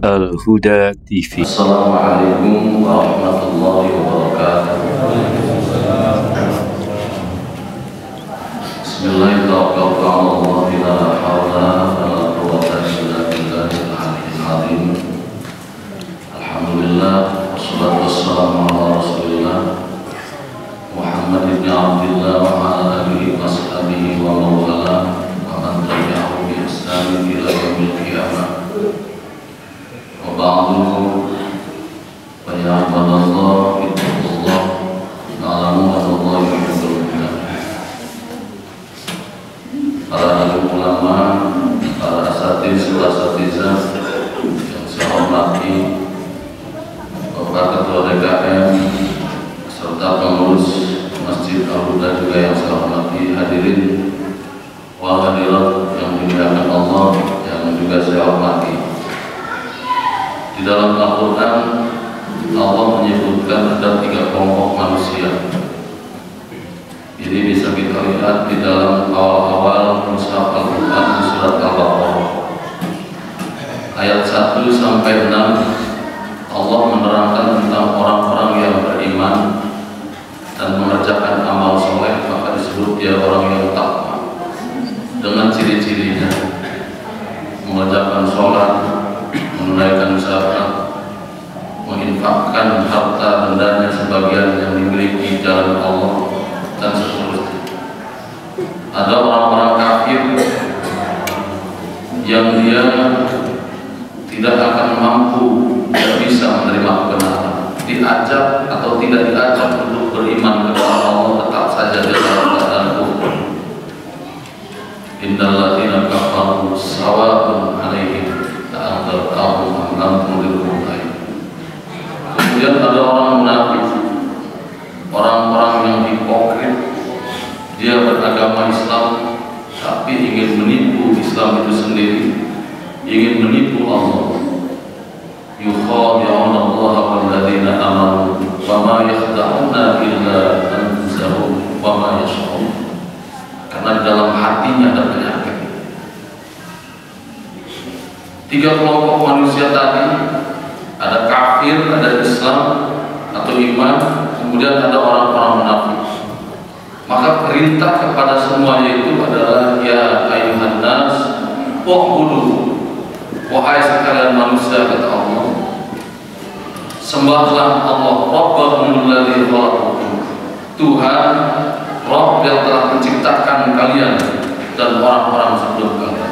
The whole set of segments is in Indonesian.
Al-Huda TV. Assalamualaikum warahmatullahi wabarakatuh. Bismillahirrahmanirrahim. La haula wala quwwata illa billahil aliyyil azim. Alhamdulillah wassalatu wassalamu ala Rasulillah Muhammad ibn Abdillah wa ala alihi wa sahbihi wa mawala wa man tabi'ahu bi ihsan ila yaumil qiyamah. Ba'du wa ya ibadallah ittaqullah na'lamu Allah yuhibbul muttaqin. Para ulama, para asatidzah yang saya hormati, Bapak Ketua DKM serta pengurus Masjid Al-Huda juga yang saya hormati, hadirin wal hadirat yang dimuliakan Allah yang juga saya hormati. Di dalam Al-Quran Allah menyebutkan ada 3 kelompok manusia. Ini bisa kita lihat di dalam awal-awal mushaf Al-Quran di surat Al-Baqarah ayat 1 sampai 6. Allah menerangkan tentang orang-orang yang beriman dan mengerjakan amal soleh, maka disebut dia orang yang takwa dengan ciri-cirinya: mengerjakan sholat, menunaikan zakat, menginfakkan harta bendanya sebagian yang dimiliki jalan Allah, dan seterusnya. Ada orang-orang kafir yang dia tidak akan mampu, tidak bisa menerima kebenaran, diajak atau tidak diajak untuk beriman kepada Allah, tetap saja dia dalam keadaan kufur. Innal ladzina kafaru sawa'un 'alaihim Kemudian ada orang munafik, orang-orang yang hipokrit. Dia beragama Islam tapi ingin menipu Islam itu sendiri, ingin menipu Allah. Yukhadi'una Allah wal ladzina amanu wa ma yakhda'una illa anfusahum wa ma yash'urun. Karena dalam hatinya ada penyakit. 3 kelompok manusia tadi, ada kafir, ada Islam atau iman, kemudian ada orang-orang munafik. Maka perintah kepada semuanya itu adalah ya ayyuhan nas wa'budu, wahai sekalian manusia, kata Allah, sembahlah Allah, Rabbakumul ladzi khalaqakum, Tuhan Rabb yang telah menciptakan kalian dan orang-orang sebelum kalian.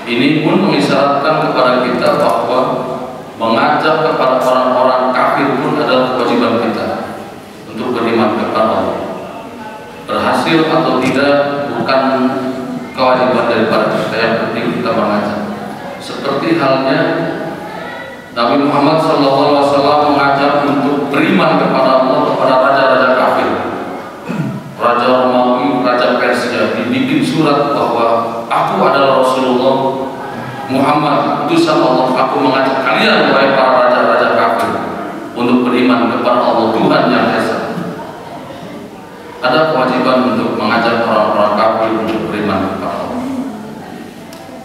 Ini pun mengisyaratkan kepada kita bahwa mengajak kepada orang-orang kafir pun adalah kewajiban kita untuk beriman kepada Allah. Berhasil atau tidak bukan kewajiban daripada kita, yang penting kita mengajak. Seperti halnya Nabi Muhammad SAW mengajak untuk beriman kepada Allah kepada raja-raja kafir. Raja Romawi, Raja Persia, dibikin surat bahwa aku adalah Rasulullah Muhammad, utusan Allah. Aku mengajak kalian, wahai para raja-raja kafir, untuk beriman kepada Allah Tuhan yang Esa. Ada kewajiban untuk mengajak orang-orang kafir untuk beriman kepada Allah.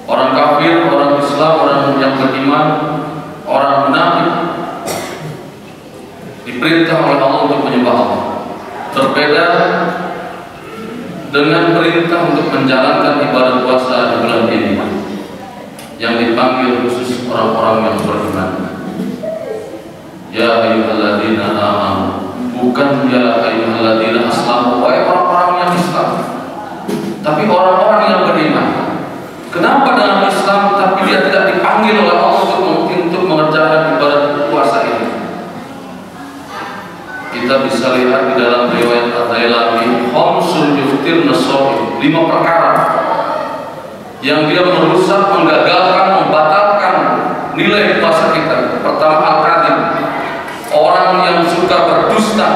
Orang kafir, orang Islam, orang yang beriman, orang munafik diperintah oleh Allah untuk menyembah Allah. Berbeda dengan perintah untuk menjalankan ibadah puasa di bulan ini yang dipanggil khusus orang-orang yang beriman. Ya ayyuhalladzina amanu, bukan ya ayyuhalladzina aslamu, wahai orang-orang yang Islam, tapi orang-orang yang beriman. Kenapa dalam Islam tapi dia tidak dipanggil oleh Allah untuk mengerjakan ibadah puasa ini? Kita bisa lihat di dalam riwayat At-Tailami, khamsun yuftirna shaum, 5 perkara yang dia merusak, menggagalkan, membatalkan nilai puasa kita. Pertama, al-kadhib, orang yang suka berdusta,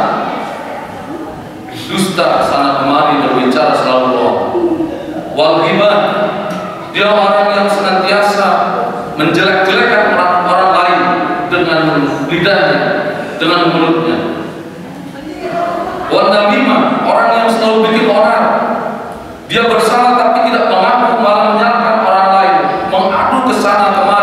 dusta sana kemari, berbicara selalu bohong. Wal ghibah, dia orang yang senantiasa menjelek-jelekan orang lain dengan lidahnya, dengan mulutnya. Wan namimah, orang yang selalu bikin onar, dia bersalah tapi tidak mengaku, malah menyalahkan orang lain, mengadu ke sana kemari.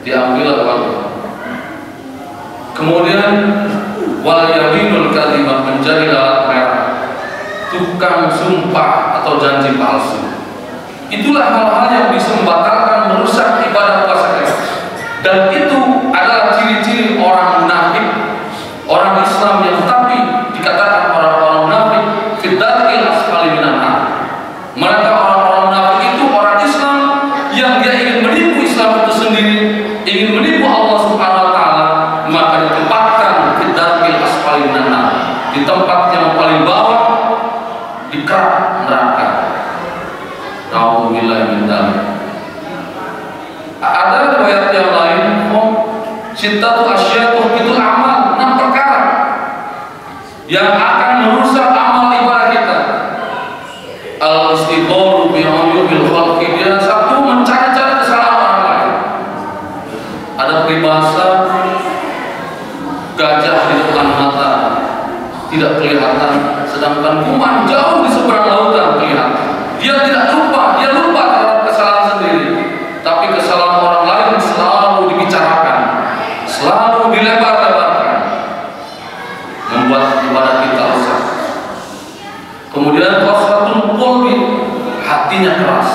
diambil uang. Kemudian wal yaminul kadzibah, menjadi lalat merah, tukang sumpah atau janji palsu. Itulah hal-hal yang bisa membatalkan, merusak ibadah puasa kita. Dan itu adalah ciri-ciri orang munafik, orang Islam yang tapi dikatakan orang-orang munafik fidaril asfali minan nar. Mereka orang-orang munafik itu orang Islam yang dia ingin menipu Islam itu sendiri, ingin menipu Allah Subhanahu wa taala, maka ditempatkan fidaril asfali minan nar, di tempat yang paling bawah, di kerak neraka. Nauzubillah min dzalik. Ada riwayat yang lain, sittatu asya tuhbitul amal, 6 perkara yang akan merusak amal ibadah kita. Al-istiqaru bi uyubil khalqi, dia satu mencari-cari kesalahan orang lain. Ada peribahasa, gajah di depan mata tidak kelihatan, sedangkan kuman jauh di seberang lautan kelihatan. Dia tidak lupa, dia lupa terhadap kesalahan sendiri, tapi kesalahan orang lain selalu dibicarakan, selalu dilebar-lebarkan, membuat ibadah kita rusak. Kemudian qasratul qalbi, hatinya keras,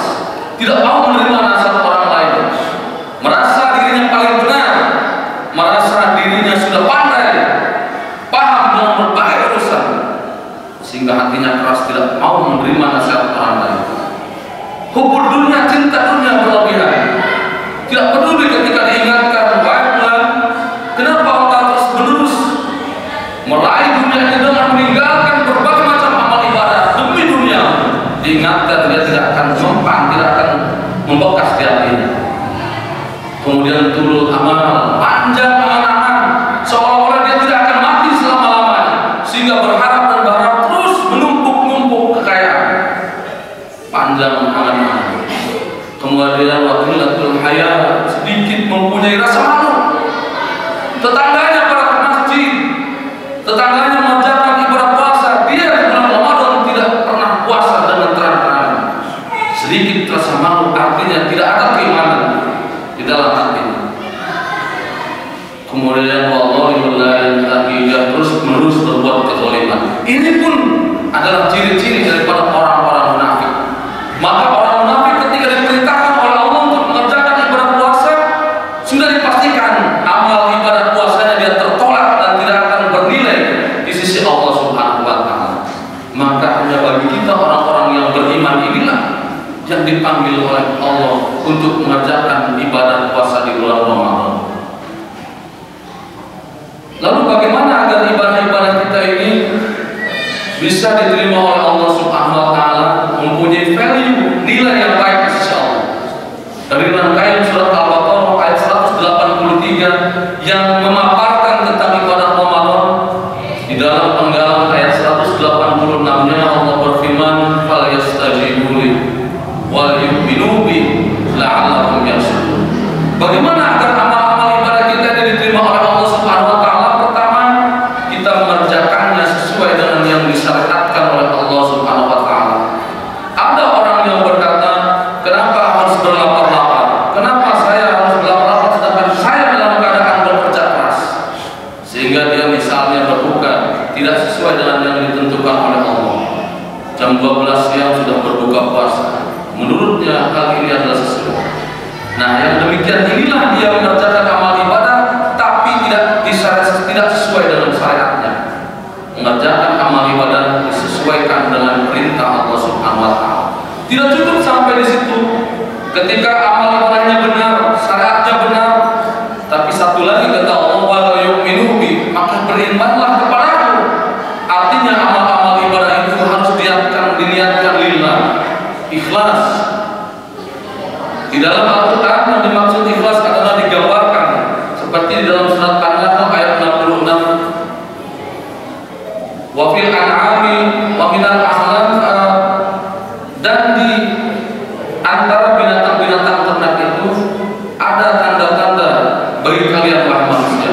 tidak mau menerima nasihat orang lain, merasa dirinya paling benar, merasa dirinya sudah pandai, paham dengan berbagai urusan, sehingga hatinya keras, tidak mau menerima nasihat orang lain. Hubur dunia, cinta dunia berlebihan, tidak peduli ketika diingatkan, baiklah, kenapa engkau terus menerus meraih dunia ini dengan meninggalkan berbagai macam amal ibadah demi dunia? Diingatkan, dia tidak akan mempan, tidak akan membekas di hatinya. Kemudian turul amal, panjang angan-angan, seolah-olah dia tidak akan mati selama-lamanya, sehingga berharap dan berharap terus menumpuk-numpuk kekayaan. Panjang angan-angan. Kemudian waqilatul haya, sedikit mempunyai rasa malu. Tetangganya pada masjid, tetangganya mengerjakan ibadah puasa, dia di bulan Ramadan tidak pernah puasa dengan terang-terangan. Sedikit rasa malu, artinya tidak ada keimanan di dalam hatinya. Kemudian wallahi billahi terus menerus berbuat kezaliman. Ini pun adalah ciri-ciri daripada orang-orang munafik. Maka orang munafik ketika diperintahkan oleh Allah untuk mengerjakan ibadah puasa, sudah dipastikan amal ibadah puasanya dia tertolak dan tidak akan bernilai di sisi Allah Subhanahu wa taala. Maka hanya bagi kita orang-orang yang beriman inilah yang dipanggil oleh Allah untuk mengerjakan ibadah puasa di bulan Ramadan. Lalu bagaimana agar ibadah-ibadah kita ini bisa diterima oleh Allah Subhanahu wa taala, mempunyai value, nilai yang baik di sisi Allah? Dari rangkaian surat Al-Baqarah ayat 183 yang memaparkan tentang ibadah Ramadan, di dalam penggalan ayat 186-nya Allah berfirman, "Fal yastajibu li wal yu'minu bi la'allahum yarshudun." Bagaimana agar amal-amal ibadah kita diterima oleh Allah Subhanahu wa taala? Pertama, kita mengerjakannya sesuai dengan yang disyariatkan oleh Allah Subhanahu wa taala. Ada orang yang berkata, kenapa harus berlapar-lapar? Kenapa saya harus berlapar-lapar sedangkan saya dalam keadaan bekerja keras? Sehingga dia misalnya berbuka tidak sesuai dengan yang ditentukan oleh Allah. Jam 12 siang sudah berbuka puasa. Menurutnya hal ini adalah sesuai. Nah, yang demikian inilah dia mengerjakan amal ibadah tapi tidak sesuai dengan syariatnya. Mengerjakan amal ibadah disesuaikan dengan perintah Allah Subhanahu wa taala. Tidak cukup sampai di situ. Ketika amal ibadahnya benar, syariatnya benar, tapi satu lagi kata Allah, wa yu'minu bi, maka berimanlah kepadaku. Artinya amal-amal ibadah itu harus diniatkan lillah, ikhlas. Di dalam Al-Quran yang dimaksud ikhlas adalah digambarkan seperti di dalam surat An-Nahl ayat 66. Wa fil an'ami wa minal a'lam, dan di antara binatang-binatang ternak itu ada tanda-tanda bagi kalian wahai manusia.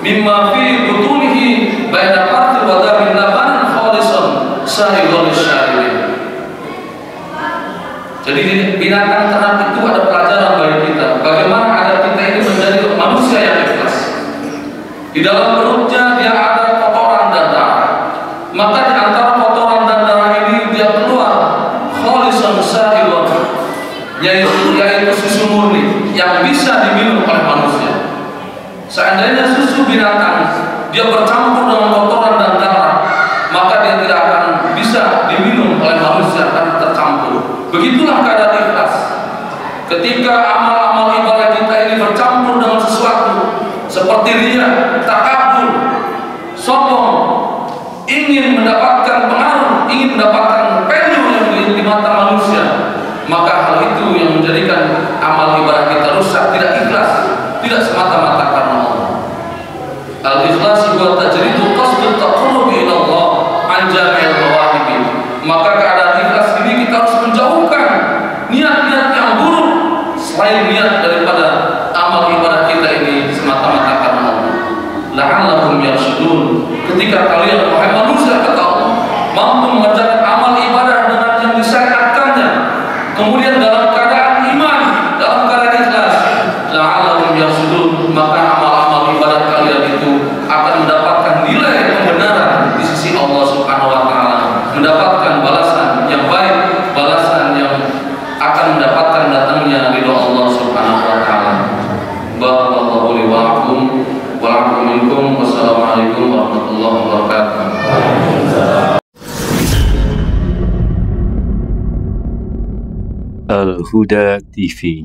Mimma fi butunihi baina farthi wa damin labanan khalisan sa'ighal syaribin. Jadi binatang ternak itu ada pelajaran bagi kita. Bagaimana agar kita ini di dalam perutnya dia ada kotoran dan darah, maka di antara kotoran dan darah ini dia keluar kholisan sa'iwan, yaitu susu murni yang bisa diminum oleh manusia. Seandainya susu binatang dia bercampur dengan kotoran dan darah, maka dia tidak akan bisa diminum oleh manusia karena tercampur. Begitulah keadaan ikhlas. Ketika amal-amal ibadah kita ini bercampur dengan sesuatu seperti riya, takabur, sombong, ingin mendapatkan pengaruh, ingin mendapatkan value yang di mata manusia, maka hal itu yang menjadikan amal ibadah kita rusak, tidak ikhlas, tidak semata-mata karena Allah. Al-ikhlas wa tajridu qasdut taqarrubi ila Allah an jami'il mawahibi. Maka keadaan ikhlas ini kita harus menjauhkan niat-niat yang buruk selain niat daripada amal ibadah kita ini semata-mata karena Allah. La'allahum yarshudun. Ketika kalian wahai manusia kata Allah mampu mengerjakan amal ibadah dengan yang disyariatkannya, kemudian dalam keadaan iman, dalam keadaan ikhlas, la'allahum yarshudun, maka amal-amal ibadah kalian itu akan mendapatkan nilai pembenaran di sisi Allah Subhanahu wa taala, mendapatkan balasan yang baik, balasan yang akan mendapatkan datangnya ridho Allah Subhanahu wa taala. Barakallahu li wa lakum wa lakum minkum. Wassalamualaikum warahmatullahi wabarakatuh. Al-Huda TV.